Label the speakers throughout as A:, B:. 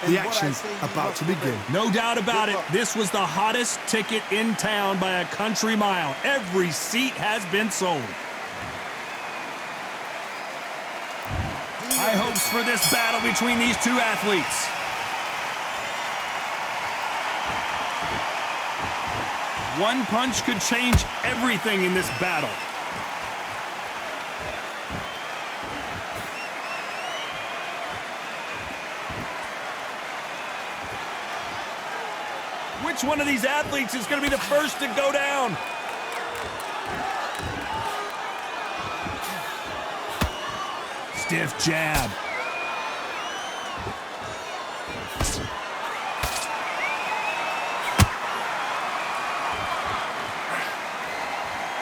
A: The action's about to begin.
B: No doubt about it. This was the hottest ticket in town by a country mile. Every seat has been sold. High hopes for this battle between these two athletes. One punch could change everything in this battle. Which one of these athletes is going to be the first to go down? Stiff jab.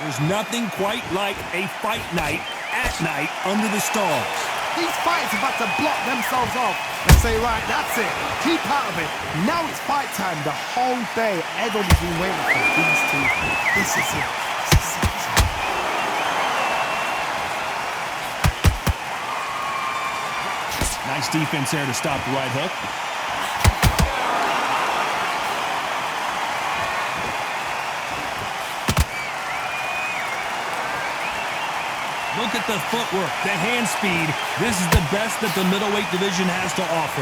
B: There's nothing quite like a fight night at night under the stars.
A: These fighters are about to block themselves off and say, right, that's it. Keep out of it. Now it's fight time. The whole day, everybody's been waiting for these two. This is it. This is it.
B: Nice defense there to stop the right hook. Look at the footwork, the hand speed. This is the best that the middleweight division has to offer.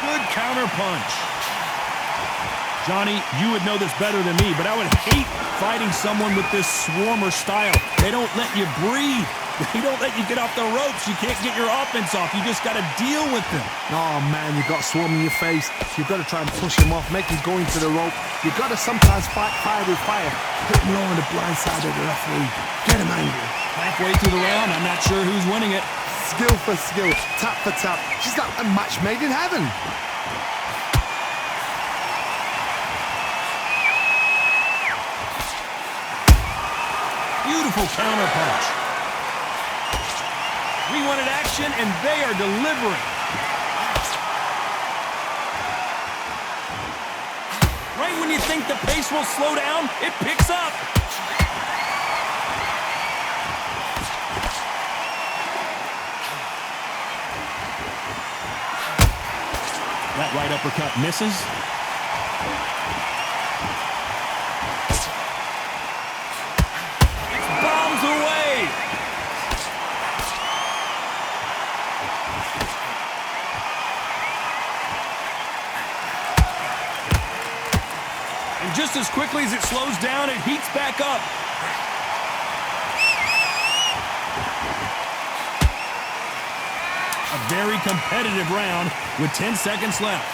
B: Good counter punch. Johnny, you would know this better than me, but I would hate fighting someone with this swarmer style. They don't let you breathe. They don't let you get off the ropes. You can't get your offense off. You just got to deal with them.
A: Oh, man, you've got swarm in your face. You've got to try and push him off, make him go into the rope. You've got to sometimes fight fire with fire. Hit him low on the blind side of the referee. Get him angry.
B: Halfway through the round, I'm not sure who's winning it.
A: Skill for skill, tap for tap. She's like a match made in heaven.
B: Beautiful counter punch. We wanted action, and they are delivering. Right when you think the pace will slow down, it picks up. That right uppercut misses. It bombs away. And just as quickly as it slows down, it heats back up. A very competitive round with 10 seconds left.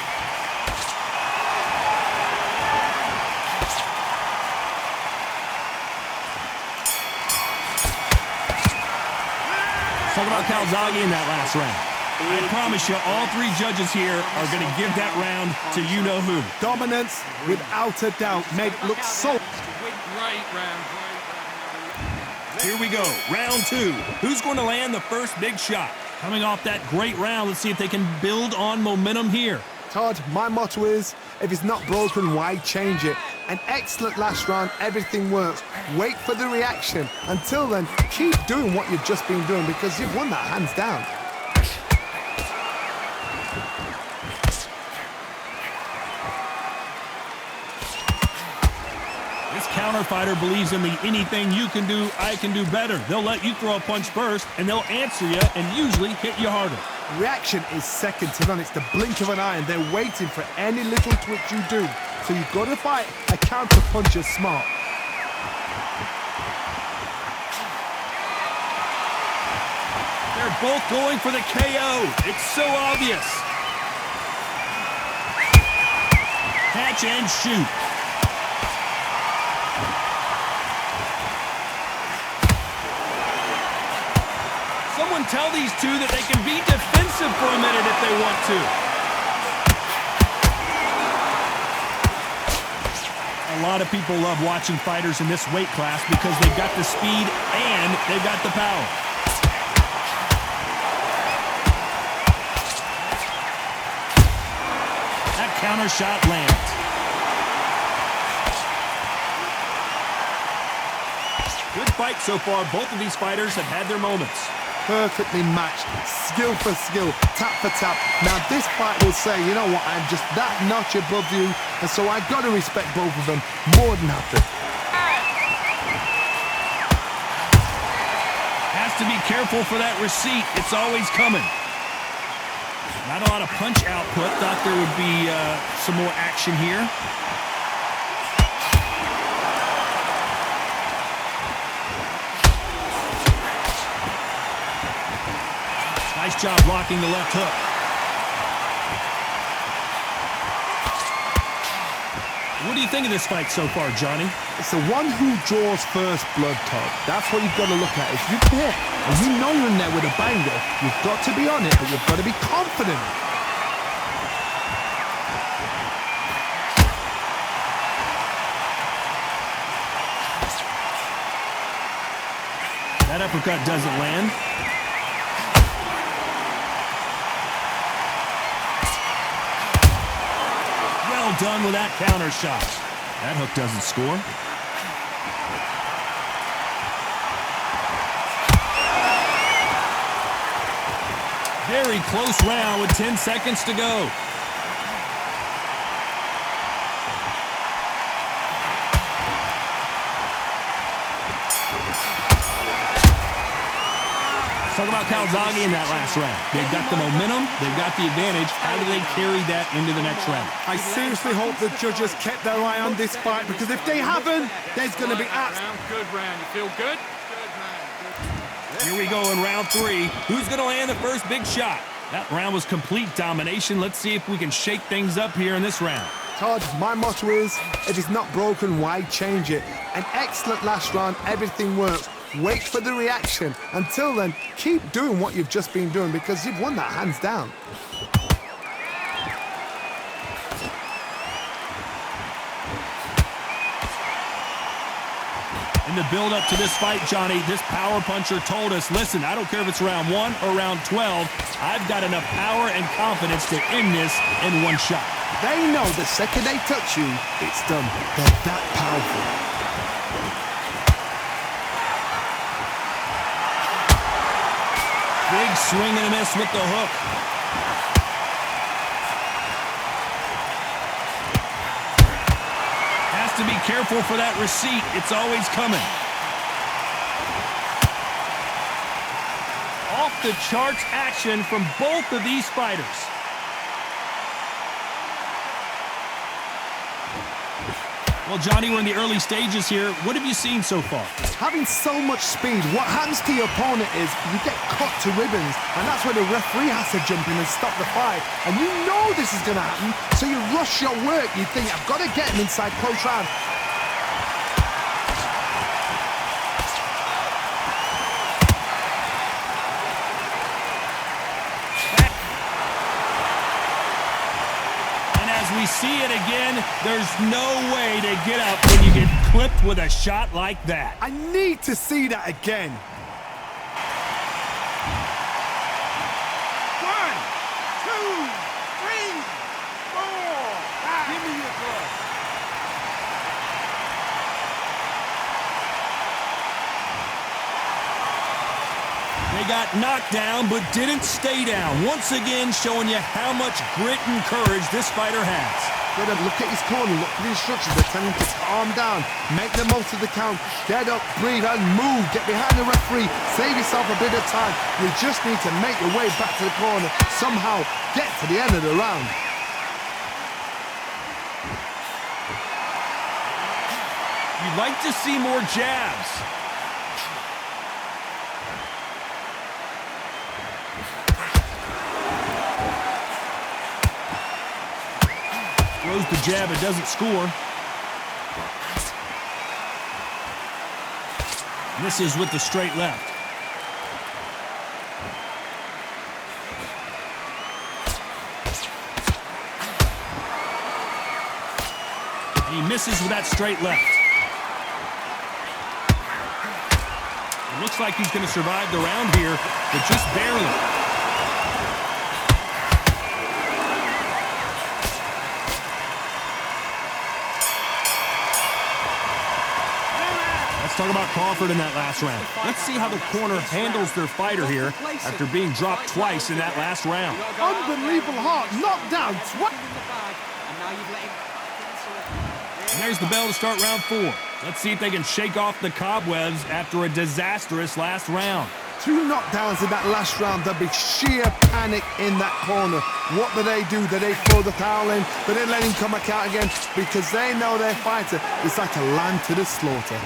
B: Talk about Calzaghe in that last round. I promise you, all three judges here are going to give that round to you-know-who.
A: Dominance, without a doubt, made it look so...
C: Great round.
B: Here we go, round two. Who's going to land the first big shot? Coming off that great round, let's see if they can build on momentum here.
A: Todd, my motto is, if it's not broken, why change it? An excellent last round, everything works. Wait for the reaction. Until then, keep doing what you've just been doing because you've won that hands down.
B: This counter fighter believes in the anything you can do, I can do better. They'll let you throw a punch first, and they'll answer you and usually hit you harder.
A: Reaction is second to none. It's the blink of an eye, and they're waiting for any little twitch you do. So you've got to fight a counter puncher smart.
B: They're both going for the KO. It's so obvious. Catch and shoot. Someone tell these two that they can be defensive for a minute if they want to. A lot of people love watching fighters in this weight class because they've got the speed and they've got the power. That counter shot lands. Good fight so far. Both of these fighters have had their moments.
A: perfectly matched, skill for skill, tap for tap. Now this fight will say, you know what, I'm just that notch above you, and so I've got to respect both of them more than happy.
B: Has to be careful for that receipt. It's always coming. Not a lot of punch output. Thought there would be some more action here. Nice job blocking the left hook. What do you think of this fight so far, Johnny?
A: It's the one who draws first blood, Todd. That's what you've got to look at. If you hit and you know you're in there with a banger, you've got to be on it, but you've got to be confident.
B: That uppercut doesn't land. Well done with that counter shot. That hook doesn't score. Very close round with 10 seconds to go. Talk about Calzaghe in that last round. They've got the momentum. They've got the advantage. How do they carry that into the next round?
A: I seriously hope the judges kept their eye on this fight, because if they haven't, there's going to be
C: Good round. You feel good?
B: Here we go in round 3. Who's going to land the first big shot? That round was complete domination. Let's see if we can shake things up here in this round.
A: Todd, my motto is, if it's not broken, why change it? An excellent last round, everything works. Wait for the reaction. Until then, keep doing what you've just been doing, because you've won that hands down.
B: In the build-up to this fight, Johnny, this power puncher told us, listen, I don't care if it's round 1 or round 12, I've got enough power and confidence to end this in one shot.
A: They know the second they touch you, it's done. They're that powerful.
B: Big swing and a miss with the hook. Has to be careful for that receipt. It's always coming. Off the charts action from both of these fighters. Well, Johnny, we're in the early stages here. What have you seen so far?
A: Having so much speed, what happens to your opponent is you get cut to ribbons, and that's where the referee has to jump in and stop the fight. And you know this is going to happen, so you rush your work. You think, I've got to get him inside close round.
B: We see it again. There's no way to get up when you get clipped with a shot like that.
A: I need to see that again.
C: 1, 2, 3, 4. Give me your glove.
B: They got knocked down, but didn't stay down. Once again, showing you how much grit and courage this fighter has.
A: Good, look at his corner, look at the instructions. They're telling him to calm down, make the most of the count, get up, breathe, and move. Get behind the referee, save yourself a bit of time. You just need to make your way back to the corner, somehow get to the end of the round.
B: You'd like to see more jabs. Throws the jab, it doesn't score. Misses with the straight left. He misses with that straight left. It looks like he's going to survive the round here, but just barely. talk about Crawford in that last round. Let's see how the corner handles their fighter here after being dropped twice in that last round.
A: Unbelievable heart, knocked down. What?
B: And there's the bell to start round 4. Let's see if they can shake off the cobwebs after a disastrous last round.
A: 2 knockdowns in that last round. There'll be sheer panic in that corner. What do? Do they throw the towel in? Do they let him come back out again? Because they know their fighter is like a lamb to the slaughter.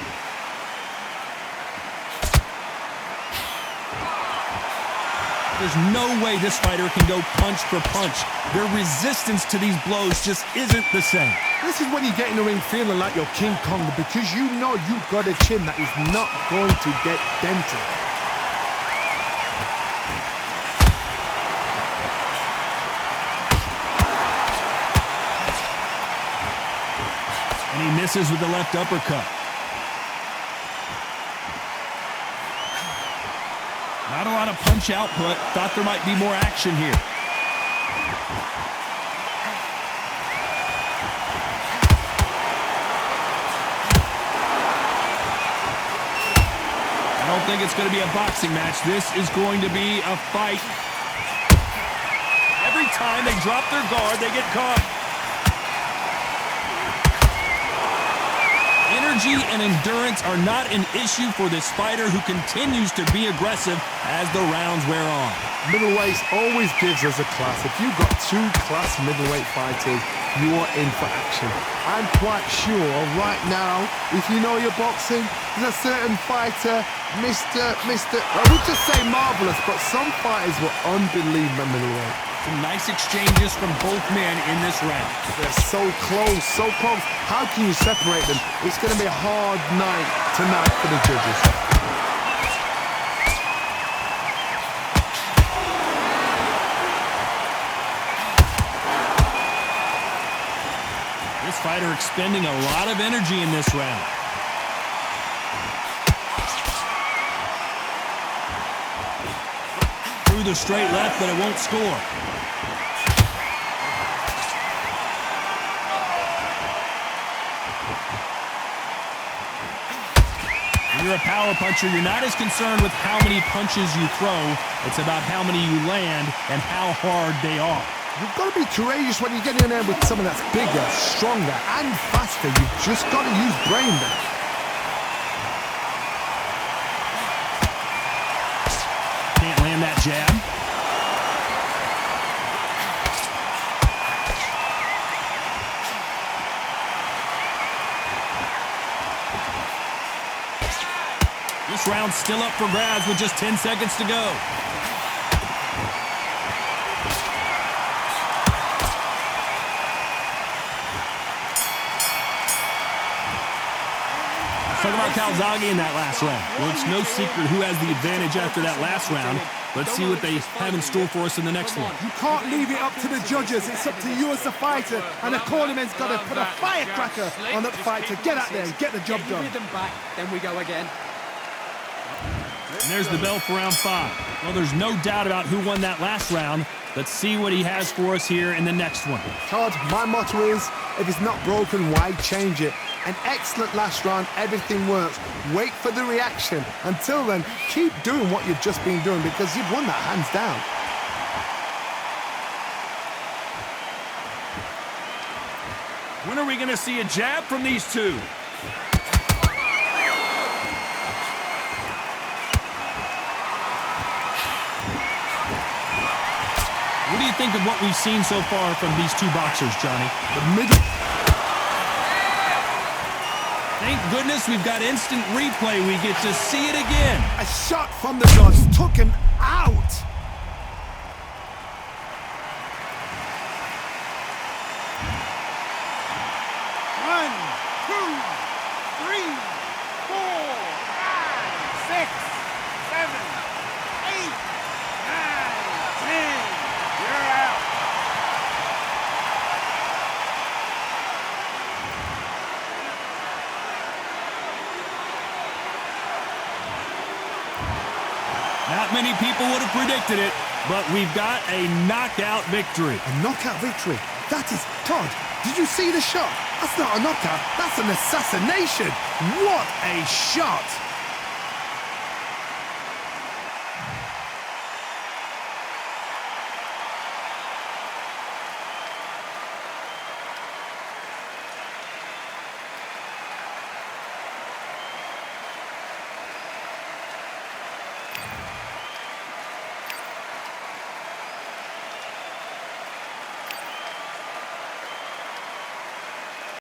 B: There's no way this fighter can go punch for punch. Their resistance to these blows just isn't the same.
A: This is when you get in the ring feeling like you're King Kong, because you know you've got a chin that is not going to get dented.
B: And he misses with the left uppercut. Not a lot of punch output. Thought there might be more action here. I don't think it's going to be a boxing match. This is going to be a fight. Every time they drop their guard, they get caught. Energy and endurance are not an issue for this fighter, who continues to be aggressive as the rounds wear on.
A: Middleweights always gives us a class. If you've got 2 class middleweight fighters, you are in for action. I'm quite sure right now, if you know your boxing, there's a certain fighter, I would just say marvelous, but some fighters were unbelievable middleweight.
B: Some nice exchanges from both men in this round.
A: They're so close, so close. How can you separate them? It's going to be a hard night tonight for the judges.
B: This fighter expending a lot of energy in this round. Through the straight left, but it won't score. When you're a power puncher, you're not as concerned with how many punches you throw. It's about how many you land and how hard they are.
A: You've got to be courageous when you get in there with someone that's bigger, stronger, and faster. You've just got to use brain there.
B: Can't land that jab. This round's still up for grabs with just 10 seconds to go. Let's talk about Calzaghe in that last round. Well, it's no secret who has the advantage after that last round. Let's see what they have in store for us in the next one.
A: You can't leave it up to the judges. It's up to you as the fighter, and the cornerman's got to put a firecracker on that fight to get out there and get the job done.
D: Then we go again.
B: And there's the bell for round 5. Well, there's no doubt about who won that last round. Let's see what he has for us here in the next one.
A: Todd, my motto is, if it's not broken, why change it? An excellent last round, everything works. Wait for the reaction. Until then, keep doing what you've just been doing, because you've won that hands down.
B: When are we going to see a jab from these two? What do you think of what we've seen so far from these two boxers, Johnny?
A: The middle.
B: Thank goodness we've got instant replay. We get to see it again.
A: A shot from the guns took him out.
C: One, two, three, 4, 5, 6, 7, 8, 9, 10. You're out.
B: Not many people would have predicted it, but we've got a knockout victory.
A: A knockout victory. That is, Todd, did you see the shot? That's not a knockout, that's an assassination. What a shot!